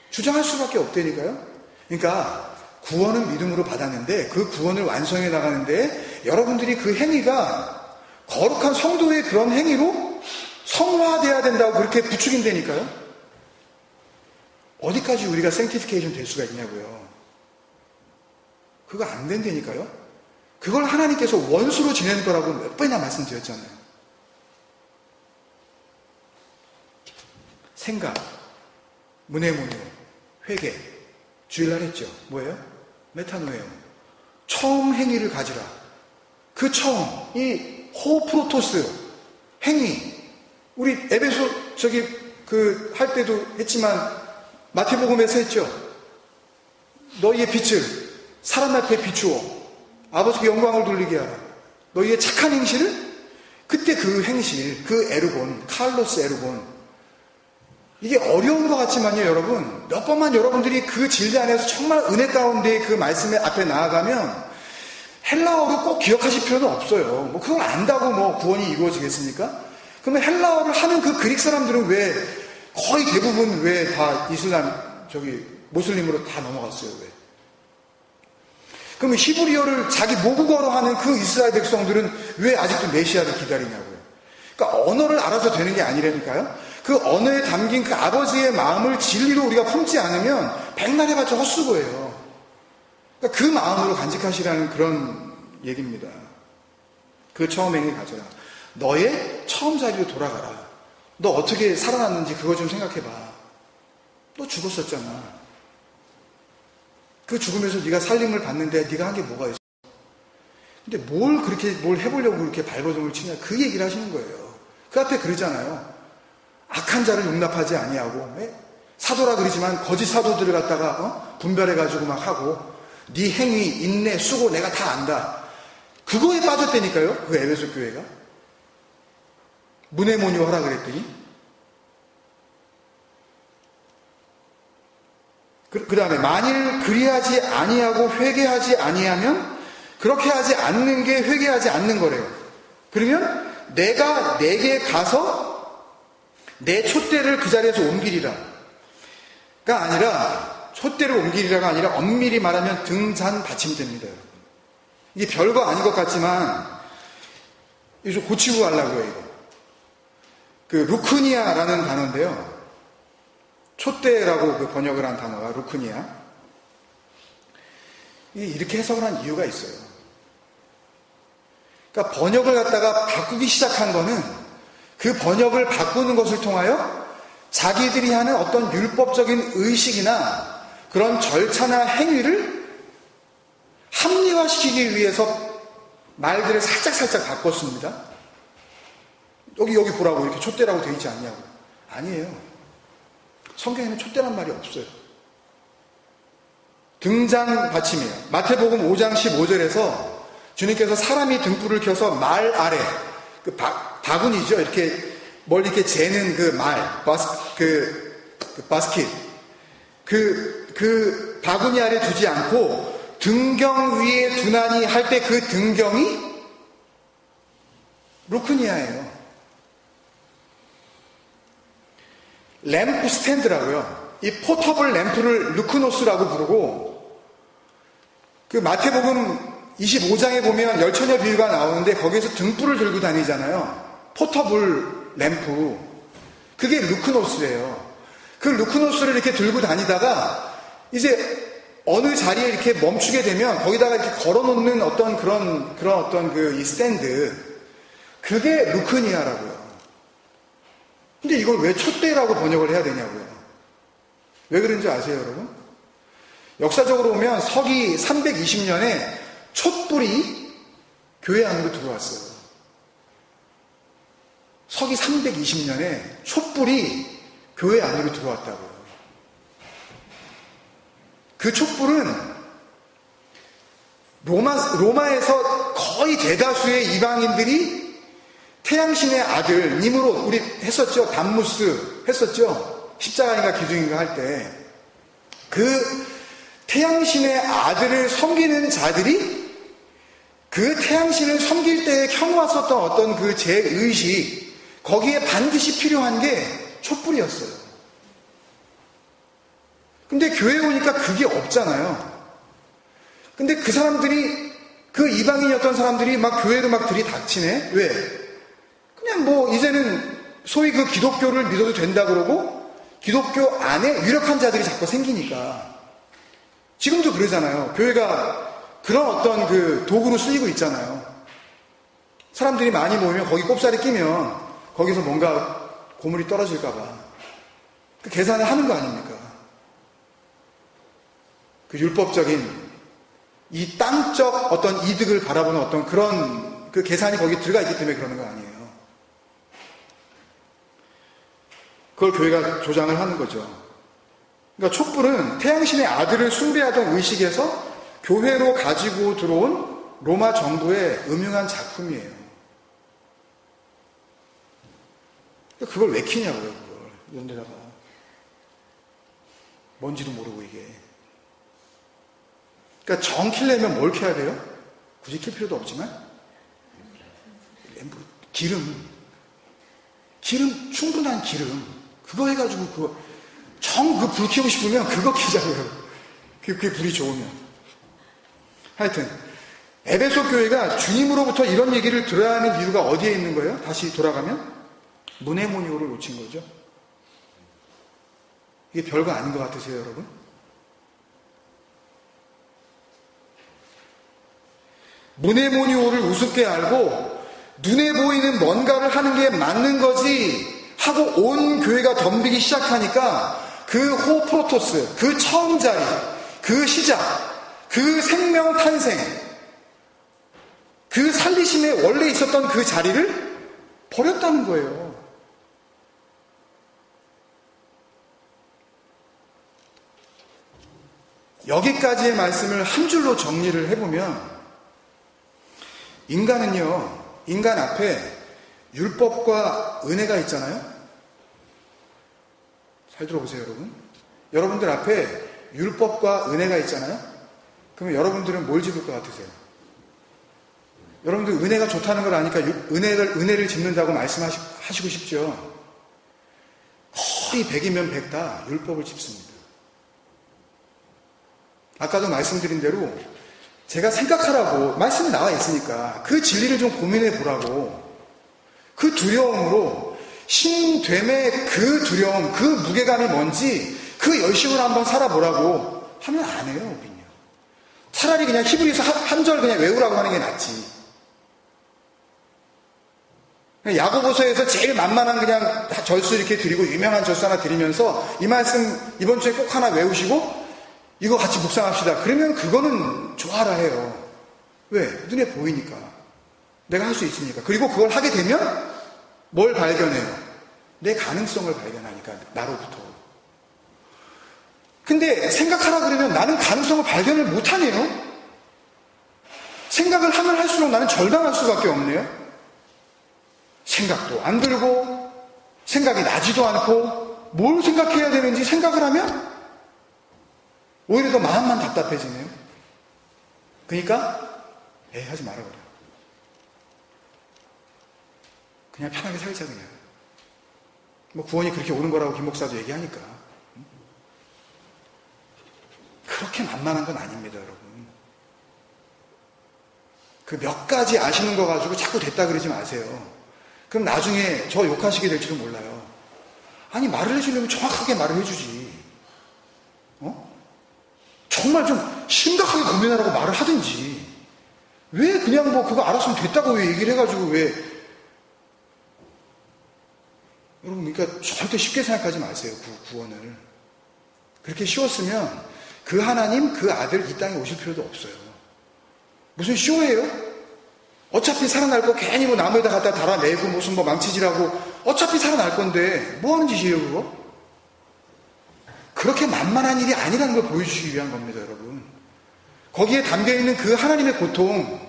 주장할 수밖에 없다니까요. 그러니까 구원은 믿음으로 받았는데 그 구원을 완성해 나가는데 여러분들이 그 행위가 거룩한 성도의 그런 행위로 성화돼야 된다고 그렇게 부추긴다니까요. 어디까지 우리가 생티피케이션 될 수가 있냐고요. 그거 안 된다니까요. 그걸 하나님께서 원수로 지내는 거라고 몇 번이나 말씀드렸잖아요. 생각, 문해모니오, 회개, 주일날 했죠. 뭐예요? 메타노예요. 처음 행위를 가지라. 그 처음, 이 호프로토스 행위. 우리 에베소 할 때도 했지만 마태복음에서 했죠. 너희의 빛을 사람 앞에 비추어 아버지께 영광을 돌리게 하라. 너희의 착한 행실을 그때 그 행실, 그 에르곤, 칼로스 에르곤. 이게 어려운 것 같지만요, 여러분. 몇 번만 여러분들이 그 진리 안에서 정말 은혜 가운데 그 말씀의 앞에 나아가면 헬라어로 꼭 기억하실 필요는 없어요. 뭐 그걸 안다고 뭐 구원이 이루어지겠습니까? 그러면 헬라어를 하는 그 그릭 사람들은 왜 거의 대부분 왜 다 모슬림으로 다 넘어갔어요, 왜? 그러면 히브리어를 자기 모국어로 하는 그 이스라엘 백성들은 왜 아직도 메시아를 기다리냐고요. 그러니까 언어를 알아서 되는 게 아니라니까요. 그 언어에 담긴 그 아버지의 마음을 진리로 우리가 품지 않으면 백날 해봤자 헛수고예요. 그러니까 그 마음으로 간직하시라는 그런 얘기입니다. 그 처음 행위 가져라. 너의 처음 자리로 돌아가라. 너 어떻게 살아났는지 그거 좀 생각해봐. 너 죽었었잖아. 그 죽으면서 네가 살림을 받는데 네가 한 게 뭐가 있어? 근데 뭘 해보려고 그렇게 발버둥을 치냐, 그 얘기를 하시는 거예요. 그 앞에 그러잖아요. 악한 자를 용납하지 아니하고, 사도라 그러지만 거짓 사도들을 갖다가 분별해가지고 막 하고, 네 행위, 인내, 수고 내가 다 안다. 그거에 빠졌다니까요, 그 에베소 교회가. 문해모니오 하라 그랬더니. 그 다음에 만일 그리하지 아니하고 회개하지 아니하면 그렇게 하지 않는 게 회개하지 않는 거래요. 그러면 내가 내게 가서 내 촛대를 그 자리에서 옮기리라가 아니라, 촛대를 옮기리라가 아니라 엄밀히 말하면 등잔 받침대입니다, 여러분. 이게 별거 아닌 것 같지만 이거 좀 고치고 가려고요, 이거. 그 루크니아라는 단어인데요. 촛대라고 그 번역을 한 단어가 루크니아. 이렇게 해석을 한 이유가 있어요. 그러니까 번역을 갖다가 바꾸기 시작한 거는 그 번역을 바꾸는 것을 통하여 자기들이 하는 어떤 율법적인 의식이나 그런 절차나 행위를 합리화시키기 위해서 말들을 살짝 바꿨습니다. 여기 보라고 이렇게 촛대라고 되어 있지 않냐고. 아니에요. 성경에는 촛대란 말이 없어요. 등잔 받침이에요. 마태복음 5장 15절에서 주님께서 사람이 등불을 켜서 말 아래, 그 바구니죠. 이렇게 멀리 이렇게 재는 그 말, 바스킷. 그 바구니 아래 두지 않고 등경 위에 두나니 할 때 그 등경이 루크니아예요. 램프 스탠드라고요. 이 포터블 램프를 루크노스라고 부르고, 그 마태복음 25장에 보면 열처녀 비유가 나오는데 거기에서 등불을 들고 다니잖아요. 포터블 램프. 그게 루크노스래요. 그 루크노스를 이렇게 들고 다니다가 이제 어느 자리에 이렇게 멈추게 되면 거기다가 이렇게 걸어놓는 어떤 그런 어떤 이 스탠드. 그게 루크니아라고요. 근데 이걸 왜 촛대라고 번역을 해야 되냐고요. 왜 그런지 아세요, 여러분? 역사적으로 보면 서기 320년에 촛불이 교회 안으로 들어왔어요. 서기 320년에 촛불이 교회 안으로 들어왔다고요. 그 촛불은 로마에서 거의 대다수의 이방인들이 태양신의 아들, 님으로 우리 했었죠. 담무스 했었죠. 십자가인가 기둥인가 할 때. 그 태양신의 아들을 섬기는 자들이 그 태양신을 섬길 때에 켜놓았었던 어떤 그 제의식, 거기에 반드시 필요한 게 촛불이었어요. 근데 교회에 오니까 그게 없잖아요. 근데 그 사람들이, 그 이방인이었던 사람들이 막 교회를 막 들이닥치네? 왜? 그냥 뭐 이제는 소위 그 기독교를 믿어도 된다 그러고 기독교 안에 유력한 자들이 자꾸 생기니까. 지금도 그러잖아요. 교회가 그런 어떤 그 도구로 쓰이고 있잖아요. 사람들이 많이 모이면 거기 꼽사리 끼면 거기서 뭔가 고물이 떨어질까봐 그 계산을 하는 거 아닙니까? 그 율법적인 이 땅적 어떤 이득을 바라보는 어떤 그런 그 계산이 거기 들어가 있기 때문에 그러는 거 아니에요. 그걸 교회가 조장을 하는 거죠. 그러니까 촛불은 태양신의 아들을 숭배하던 의식에서 교회로 가지고 들어온 로마 정부의 음흉한 작품이에요. 그걸 왜 키냐고요, 그걸. 이런 데다가. 뭔지도 모르고 이게. 그러니까 정 키려면 뭘 켜야 돼요? 굳이 킬 필요도 없지만. 기름, 충분한 기름. 그거 해가지고 그 불 켜고 싶으면 그거 켜자고요. 그게 불이 좋으면. 하여튼 에베소 교회가 주님으로부터 이런 얘기를 들어야 하는 이유가 어디에 있는 거예요? 다시 돌아가면 문해모니오를 놓친 거죠. 이게 별거 아닌 것 같으세요, 여러분? 무네모니오를 우습게 알고 눈에 보이는 뭔가를 하는 게 맞는 거지 하고 온 교회가 덤비기 시작하니까 그 호프로토스, 그 처음 자리, 그 시작, 그 생명 탄생, 그 살리심에 원래 있었던 그 자리를 버렸다는 거예요. 여기까지의 말씀을 한 줄로 정리를 해보면 인간은요, 인간 앞에 율법과 은혜가 있잖아요. 잘 들어보세요, 여러분. 여러분들 앞에 율법과 은혜가 있잖아요. 그러면 여러분들은 뭘 집을 것 같으세요? 여러분들 은혜가 좋다는 걸 아니까 은혜를 집는다고 말씀하시고 싶죠. 거의 100이면 100 다 율법을 집습니다. 아까도 말씀드린 대로 제가 생각하라고 말씀이 나와 있으니까 그 진리를 좀 고민해 보라고, 그 두려움으로 신됨의 그 두려움, 그 무게감이 뭔지 그 열심을 한번 살아보라고 하면 안 해요, 우리는요. 차라리 그냥 히브리서 한 절 그냥 외우라고 하는 게 낫지. 야고보서에서 제일 만만한 그냥 절수 이렇게 드리고 유명한 절수 하나 드리면서 이 말씀 이번 주에 꼭 하나 외우시고 이거 같이 묵상합시다. 그러면 그거는 좋아라 해요. 왜? 눈에 보이니까. 내가 할 수 있으니까. 그리고 그걸 하게 되면 뭘 발견해요? 내 가능성을 발견하니까, 나로부터. 근데 생각하라 그러면 나는 가능성을 발견을 못하네요. 생각을 하면 할수록 나는 절망할 수밖에 없네요. 생각도 안 들고 생각이 나지도 않고 뭘 생각해야 되는지 생각을 하면 오히려 더 마음만 답답해지네요. 그러니까 하지 말아버려. 그냥 편하게 살자 그냥. 뭐 구원이 그렇게 오는 거라고 김 목사도 얘기하니까. 그렇게 만만한 건 아닙니다, 여러분. 그 몇 가지 아시는 거 가지고 자꾸 됐다 그러지 마세요. 그럼 나중에 저 욕하시게 될지도 몰라요. 아니, 말을 해주려면 정확하게 말을 해주지. 정말 좀 심각하게 고민하라고 말을 하든지. 왜 그냥 뭐 그거 알았으면 됐다고 왜 얘기를 해가지고 왜. 여러분, 그러니까 절대 쉽게 생각하지 마세요, 구원을. 그렇게 쉬웠으면 그 하나님, 그 아들 이 땅에 오실 필요도 없어요. 무슨 쇼예요? 어차피 살아날 거 괜히 뭐 나무에다 갖다 달아내고 무슨 뭐 망치질하고 어차피 살아날 건데 뭐 하는 짓이에요, 그거? 그렇게 만만한 일이 아니라는 걸 보여주시기 위한 겁니다, 여러분. 거기에 담겨있는 그 하나님의 고통,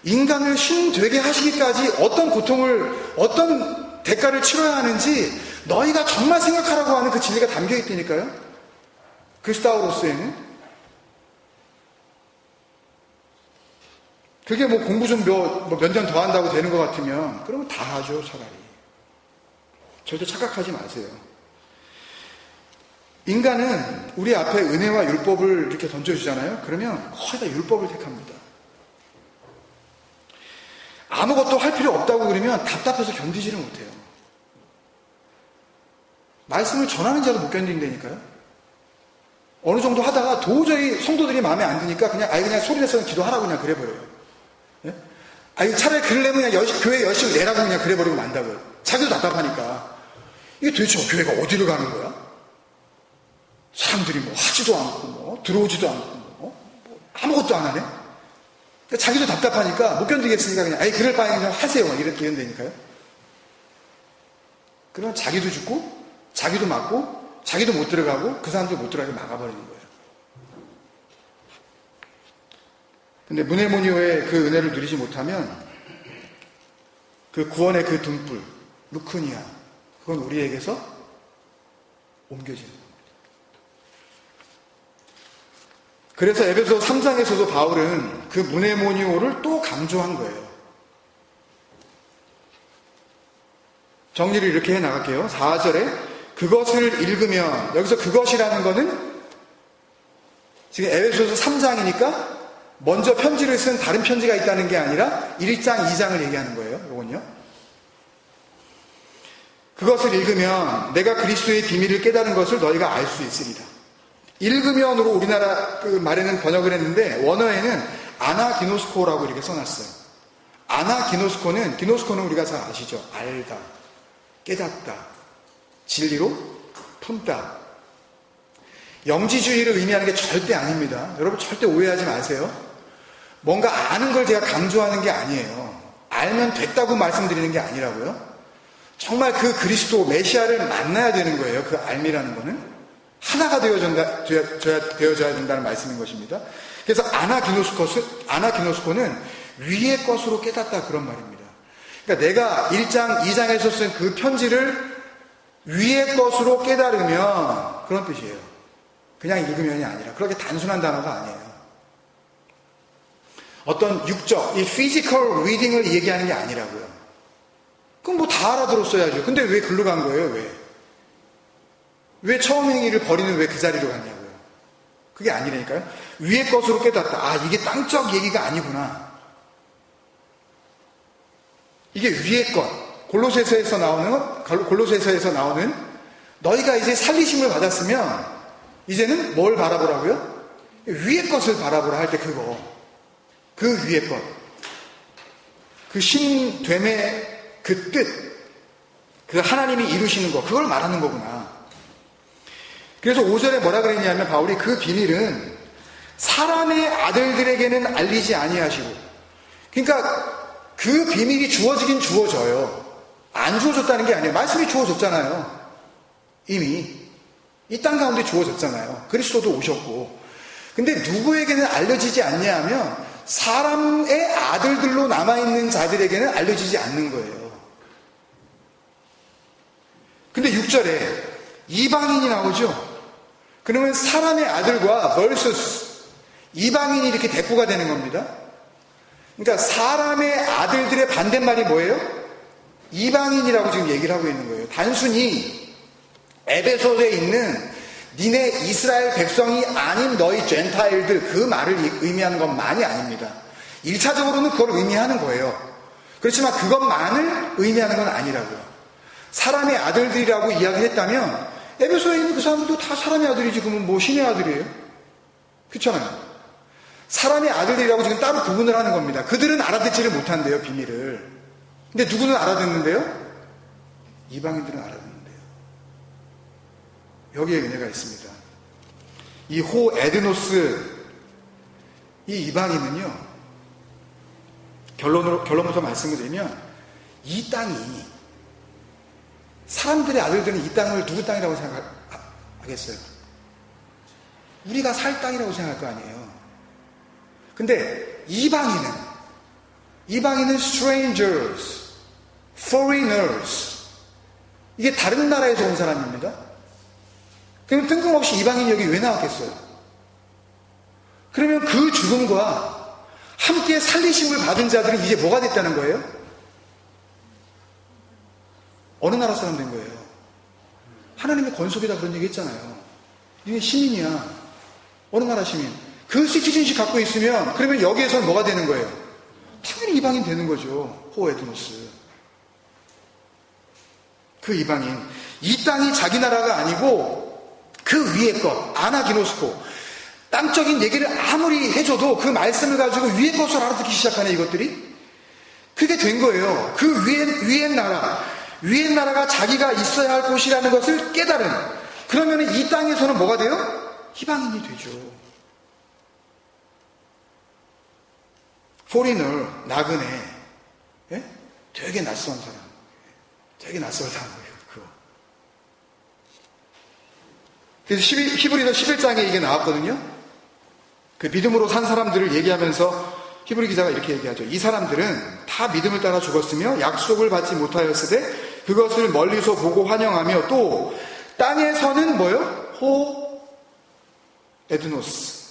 인간을 신 되게 하시기까지 어떤 고통을, 어떤 대가를 치러야 하는지 너희가 정말 생각하라고 하는 그 진리가 담겨있다니까요. 그리스도로서에는. 그게 뭐 공부 좀 몇 년 더 한다고 되는 것 같으면 그러면 다 하죠, 차라리. 절대 착각하지 마세요. 인간은 우리 앞에 은혜와 율법을 이렇게 던져주잖아요. 그러면 거의 다 율법을 택합니다. 아무것도 할 필요 없다고 그러면 답답해서 견디지를 못해요. 말씀을 전하는 자도 못 견딘다니까요. 어느 정도 하다가 도저히 성도들이 마음에 안 드니까 그냥 소리 내서 기도하라고 그냥 그래버려요. 예? 차라리 그러려면 그냥 교회 열심히 내라고 그냥 그래버리고 만다고요. 자기도 답답하니까. 이게 도대체 교회가 어디로 가는 거야? 사람들이 뭐 하지도 않고 뭐 들어오지도 않고 뭐 아무것도 안 하네. 그러니까 자기도 답답하니까 못 견디겠으니까 그냥 그럴 바에 그냥 하세요. 이런다니까요. 그러면 자기도 죽고 자기도 맞고 자기도 못 들어가고 그 사람도 못 들어가게 막아버리는 거예요. 근데 무네모니오의 그 은혜를 누리지 못하면 그 구원의 그 등불 루크니아, 그건 우리에게서 옮겨지는 거예요. 그래서 에베소 3장에서도 바울은 그 무네모니오를 또 강조한 거예요. 정리를 이렇게 해 나갈게요. 4절에 그것을 읽으면, 여기서 그것이라는 거는 지금 에베소서 3장이니까 먼저 편지를 쓴 다른 편지가 있다는 게 아니라 1장, 2장을 얘기하는 거예요. 이건요. 그것을 읽으면 내가 그리스도의 비밀을 깨달은 것을 너희가 알 수 있으리라. 읽으면으로 우리나라 그 말에는 번역을 했는데 원어에는 아나기노스코라고 이렇게 써놨어요. 기노스코는 우리가 잘 아시죠? 알다, 깨닫다, 진리로 품다. 영지주의를 의미하는 게 절대 아닙니다. 여러분 절대 오해하지 마세요. 뭔가 아는 걸 제가 강조하는 게 아니에요. 알면 됐다고 말씀드리는 게 아니라고요. 정말 그 그리스도 메시아를 만나야 되는 거예요. 그 알미라는 거는 하나가 되어져야 된다는 말씀인 것입니다. 그래서 아나기노스코는 위의 것으로 깨닫다 그런 말입니다. 그러니까 내가 1장, 2장에서 쓴 그 편지를 위의 것으로 깨달으면 그런 뜻이에요. 그냥 읽으면이 아니라 그렇게 단순한 단어가 아니에요. 어떤 육적, 이 피지컬 리딩을 얘기하는 게 아니라고요. 그럼 뭐 다 알아들었어야죠. 근데 왜 글로 간 거예요? 왜 처음 행위를 버리는 왜 그 자리로 갔냐고요. 그게 아니라니까요. 위의 것으로 깨닫다. 아, 이게 땅적 얘기가 아니구나. 이게 위의 것. 골로새서에서 나오는 너희가 이제 살리심을 받았으면 이제는 뭘 바라보라고요? 위의 것을 바라보라 할 때 그거. 그 위의 것. 그 신됨의 그 뜻. 그 하나님이 이루시는 거. 그걸 말하는 거구나. 그래서 5절에 뭐라 그랬냐면 바울이 그 비밀은 사람의 아들들에게는 알리지 아니하시고. 그러니까 그 비밀이 주어지긴 주어져요. 안 주어졌다는 게 아니에요. 말씀이 주어졌잖아요. 이미. 이 땅 가운데 주어졌잖아요. 그리스도도 오셨고. 근데 누구에게는 알려지지 않냐 하면 사람의 아들들로 남아있는 자들에게는 알려지지 않는 거예요. 근데 6절에 이방인이 나오죠. 그러면 사람의 아들과 versus 이방인이 이렇게 대꾸가 되는 겁니다. 그러니까 사람의 아들들의 반대말이 뭐예요? 이방인이라고 지금 얘기를 하고 있는 거예요. 단순히 에베소서에 있는 니네 이스라엘 백성이 아닌 너희 젠타일들 그 말을 의미하는 것만이 아닙니다. 1차적으로는 그걸 의미하는 거예요. 그렇지만 그것만을 의미하는 건 아니라고요. 사람의 아들들이라고 이야기를 했다면 에베소에 있는 그 사람들도 다 사람의 아들이지 그러면 뭐 신의 아들이에요? 그렇잖아요. 사람의 아들들이라고 지금 따로 구분을 하는 겁니다. 그들은 알아듣지를 못한대요, 비밀을. 근데 누구는 알아듣는데요? 이방인들은 알아듣는데요. 여기에 은혜가 있습니다. 이 호 에드노스, 이 이방인은요, 결론부터 말씀을 드리면, 이 땅이, 사람들의 아들들은 이 땅을 누구 땅이라고 생각하겠어요? 우리가 살 땅이라고 생각할 거 아니에요. 근데 이방인은 strangers, foreigners. 이게 다른 나라에서 온 사람입니다. 그럼 뜬금없이 이방인이 여기 왜 나왔겠어요? 그러면 그 죽음과 함께 살리심을 받은 자들은 이제 뭐가 됐다는 거예요? 어느 나라 사람 된 거예요? 하나님의 권속이다 그런 얘기 했잖아요. 이게 시민이야. 어느 나라 시민. 그 시티즌십 갖고 있으면 그러면 여기에서는 뭐가 되는 거예요? 당연히 이방인 되는 거죠. 호에드노스. 그 이방인. 이 땅이 자기 나라가 아니고 그 위의 것, 아나기노스코. 땅적인 얘기를 아무리 해줘도 그 말씀을 가지고 위의 것을 알아듣기 시작하네, 이것들이. 그게 된 거예요. 그 위의 나라가 자기가 있어야 할 곳이라는 것을 깨달은. 그러면 이 땅에서는 뭐가 돼요? 이방인이 되죠. 포리너, 나그네. 예? 되게 낯선 사람. 되게 낯설다 거예요. 그거. 그래서 히브리서 11장에 이게 나왔거든요. 그 믿음으로 산 사람들을 얘기하면서 히브리 기자가 이렇게 얘기하죠. 이 사람들은 다 믿음을 따라 죽었으며 약속을 받지 못하였으되 그것을 멀리서 보고 환영하며 또 땅에서는 뭐요? 호 에드노스,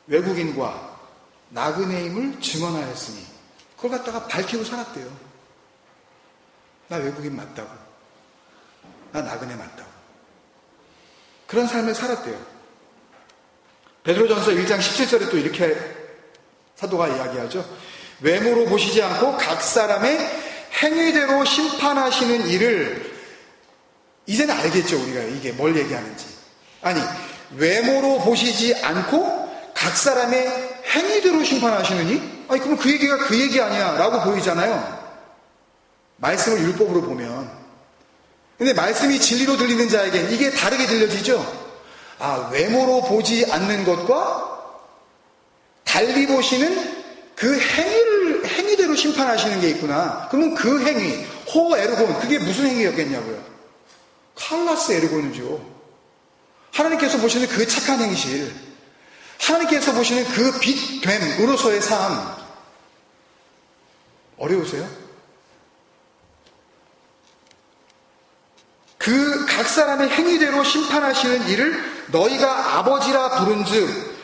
외국인과 나그네임을 증언하였으니 그걸 갖다가 밝히고 살았대요. 나 외국인 맞다고. 나 나그네 맞다고. 그런 삶을 살았대요. 베드로전서 1장 17절에 또 이렇게 사도가 이야기하죠. 외모로 보시지 않고 각 사람의 행위대로 심판하시는 일을 이제는 알겠죠, 우리가 이게 뭘 얘기하는지. 아니, 외모로 보시지 않고 각 사람의 행위대로 심판하시느니? 아니, 그럼 그 얘기가 그 얘기 아니야 라고 보이잖아요. 말씀을 율법으로 보면. 근데 말씀이 진리로 들리는 자에겐 이게 다르게 들려지죠. 외모로 보지 않는 것과 달리 보시는 그 행위대로 심판하시는 게 있구나. 그러면 그 행위, 호 에르곤, 그게 무슨 행위였겠냐고요. 칼라스 에르곤이죠. 하나님께서 보시는 그 착한 행실, 하나님께서 보시는 그 빛됨으로서의 삶. 어려우세요? 그 각 사람의 행위대로 심판하시는 이를 너희가 아버지라 부른즉,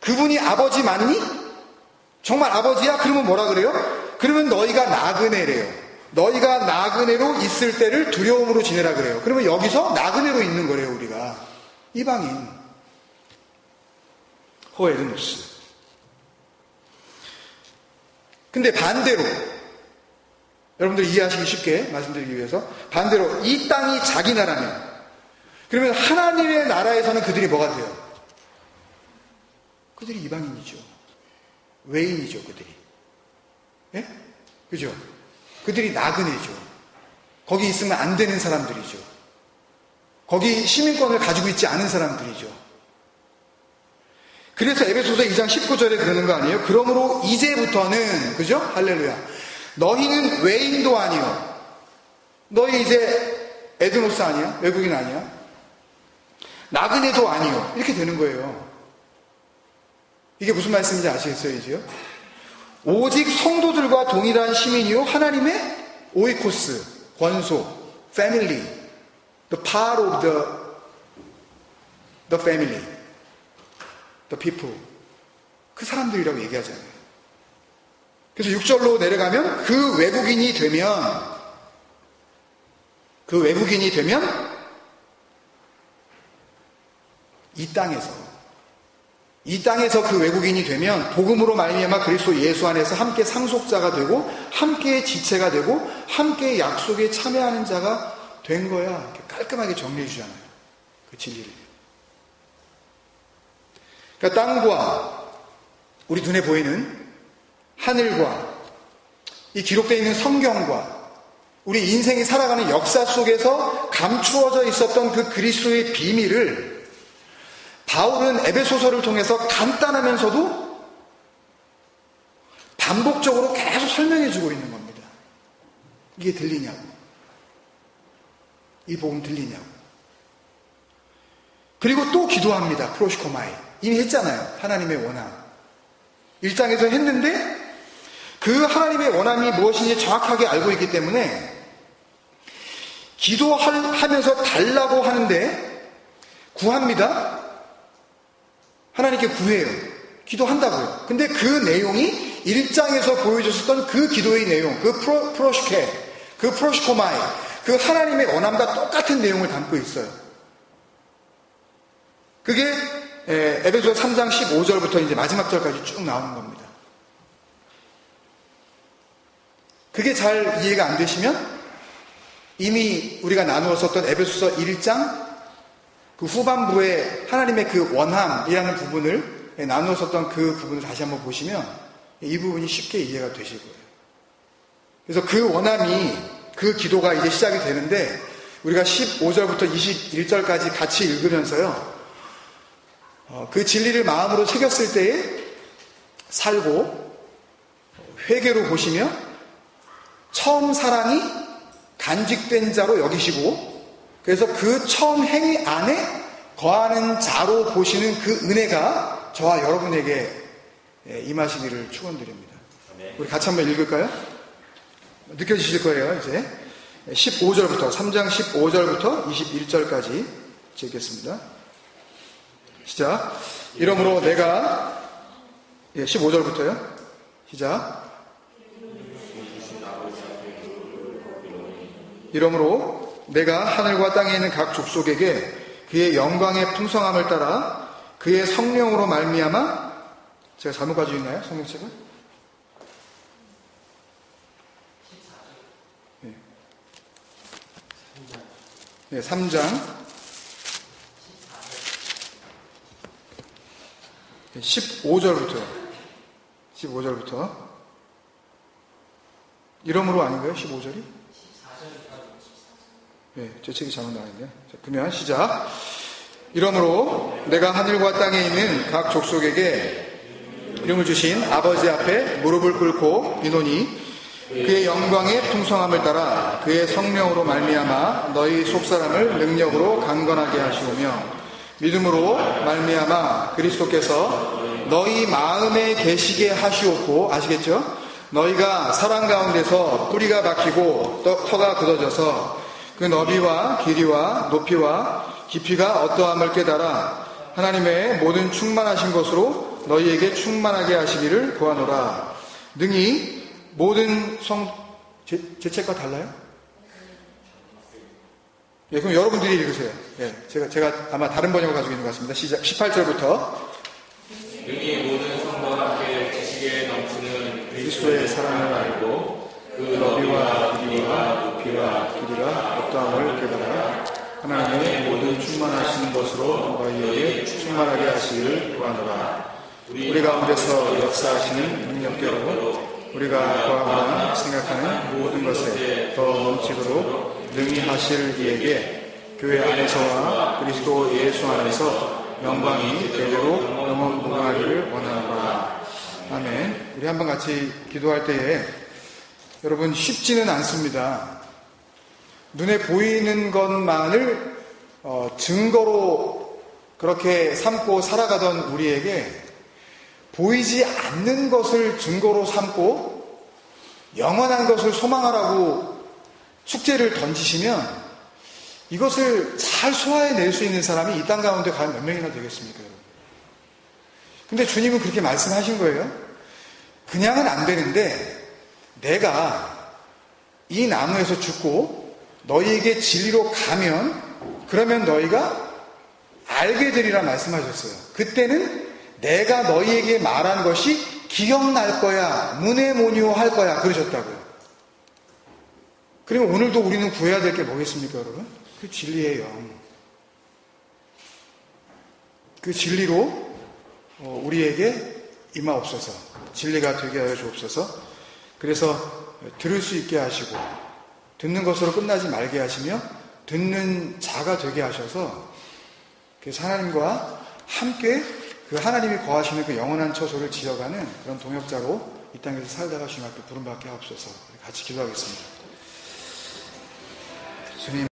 그분이 아버지 맞니? 정말 아버지야? 그러면 뭐라 그래요? 그러면 너희가 나그네래요. 너희가 나그네로 있을 때를 두려움으로 지내라 그래요. 그러면 여기서 나그네로 있는 거래요, 우리가. 이방인. 호에르누스. 근데 반대로, 여러분들 이해하시기 쉽게 말씀드리기 위해서, 반대로 이 땅이 자기 나라면, 그러면 하나님의 나라에서는 그들이 뭐가 돼요? 그들이 이방인이죠. 외인이죠, 그들이. 예? 그죠? 그들이 나그네죠. 거기 있으면 안 되는 사람들이죠. 거기 시민권을 가지고 있지 않은 사람들이죠. 그래서 에베소서 2장 19절에 그러는 거 아니에요? 그러므로 이제부터는, 그죠? 할렐루야. 너희는 외인도 아니요. 너희 이제 에드노스 아니야? 외국인 아니야? 나그네도 아니요. 이렇게 되는 거예요. 이게 무슨 말씀인지 아시겠어요, 이제요? 오직 성도들과 동일한 시민이요, 하나님의 오이코스, 권속, family, the part of the family, the people. 그 사람들이라고 얘기하잖아요. 그래서 6절로 내려가면 그 외국인이 되면 이 땅에서 그 외국인이 되면 복음으로 말미암아 그리스도 예수 안에서 함께 상속자가 되고 함께 지체가 되고 함께 약속에 참여하는 자가 된 거야. 이렇게 깔끔하게 정리해 주잖아요. 그 진리를. 그러니까 땅과 우리 눈에 보이는 하늘과 이 기록되어 있는 성경과 우리 인생이 살아가는 역사 속에서 감추어져 있었던 그 그리스도의 비밀을 바울은 에베소서를 통해서 간단하면서도 반복적으로 계속 설명해 주고 있는 겁니다. 이게 들리냐고. 이 복음 들리냐고. 그리고 또 기도합니다. 프로시코마이. 이미 했잖아요. 하나님의 원함. 1장에서 했는데 그 하나님의 원함이 무엇인지 정확하게 알고 있기 때문에 기도하면서 달라고 하는데 구합니다. 하나님께 구해요. 기도한다고요. 근데 그 내용이 1장에서 보여줬었던 그 기도의 내용, 그 프로시케, 그 프로시코마이, 그 하나님의 원함과 똑같은 내용을 담고 있어요. 그게 에베소서 3장 15절부터 이제 마지막 절까지 쭉 나오는 겁니다. 그게 잘 이해가 안 되시면 이미 우리가 나누었었던 에베소서 1장 그 후반부에 하나님의 그 원함이라는 부분을 나누었었던 그 부분을 다시 한번 보시면 이 부분이 쉽게 이해가 되실 거예요. 그래서 그 원함이, 그 기도가 이제 시작이 되는데 우리가 15절부터 21절까지 같이 읽으면서요, 그 진리를 마음으로 새겼을 때에 살고 회개로 보시며 처음 사랑이 간직된 자로 여기시고, 그래서 그 처음 행위 안에 거하는 자로 보시는 그 은혜가 저와 여러분에게 임하시기를 축원드립니다. 우리 같이 한번 읽을까요? 느껴지실 거예요. 이제 15절부터 3장 15절부터 21절까지 읽겠습니다. 시작. 이러므로 내가 15절부터요. 시작. 이러므로 내가 하늘과 땅에 있는 각 족속에게 그의 영광의 풍성함을 따라 그의 성령으로 말미암아, 제가 잘못 가지고 있나요? 성경책을? 네, 3장 15절부터 이러므로 아닌가요? 15절이? 네, 제 책이 잘못 나와있네요. 자, 그러면 시작. 이러므로 내가 하늘과 땅에 있는 각 족속에게 이름을 주신 아버지 앞에 무릎을 꿇고 비노니 그의 영광의 풍성함을 따라 그의 성령으로 말미암아 너희 속사람을 능력으로 강건하게 하시오며 믿음으로 말미암아 그리스도께서 너희 마음에 계시게 하시옵고, 아시겠죠? 너희가 사랑 가운데서 뿌리가 박히고 터가 굳어져서 그 너비와 길이와 높이와 깊이가 어떠함을 깨달아 하나님의 모든 충만하신 것으로 너희에게 충만하게 하시기를 구하노라. 능히 모든 제 책과 달라요? 예, 그럼 여러분들이 읽으세요. 예, 제가 아마 다른 번역을 가지고 있는 것 같습니다. 시작. 18절부터. 능히 모든 성도와 함께 지식에 넘치는 그리스도의 사랑을 알고 그 너비와 길이와 높이와 길이가 어떠함을 깨달아 하나님의 모든 충만하신 것으로 너희에게 충만하게 하시기를 구하노라. 우리 가운데서 역사하시는 능력대로 우리가 구하거나 생각하는 모든 것에 더 넘치도록 능히 하실 이에게 교회 안에서와 그리스도 예수 안에서 영광이 대대로 영원무궁하기를 원하노라. 아멘. 우리 한번 같이 기도할 때에 여러분 쉽지는 않습니다. 눈에 보이는 것만을 증거로 그렇게 삼고 살아가던 우리에게 보이지 않는 것을 증거로 삼고 영원한 것을 소망하라고 숙제를 던지시면 이것을 잘 소화해낼 수 있는 사람이 이 땅 가운데 과연 몇 명이나 되겠습니까, 여러분? 근데 주님은 그렇게 말씀하신 거예요. 그냥은 안 되는데 내가 이 나무에서 죽고 너희에게 진리로 가면 그러면 너희가 알게 되리라 말씀하셨어요. 그때는 내가 너희에게 말한 것이 기억날 거야, 문해모니오 할 거야 그러셨다고요. 그리고 오늘도 우리는 구해야 될 게 뭐겠습니까, 여러분? 그 진리의 영. 그 진리로 우리에게 임하옵소서. 진리가 되게 하여 주옵소서. 그래서 들을 수 있게 하시고 듣는 것으로 끝나지 말게 하시며 듣는 자가 되게 하셔서 그래서 하나님과 함께 그 하나님이 거하시는 그 영원한 처소를 지어가는 그런 동역자로 이 땅에서 살다가 주님 앞에 부름받게 하옵소서. 같이 기도하겠습니다. 주님.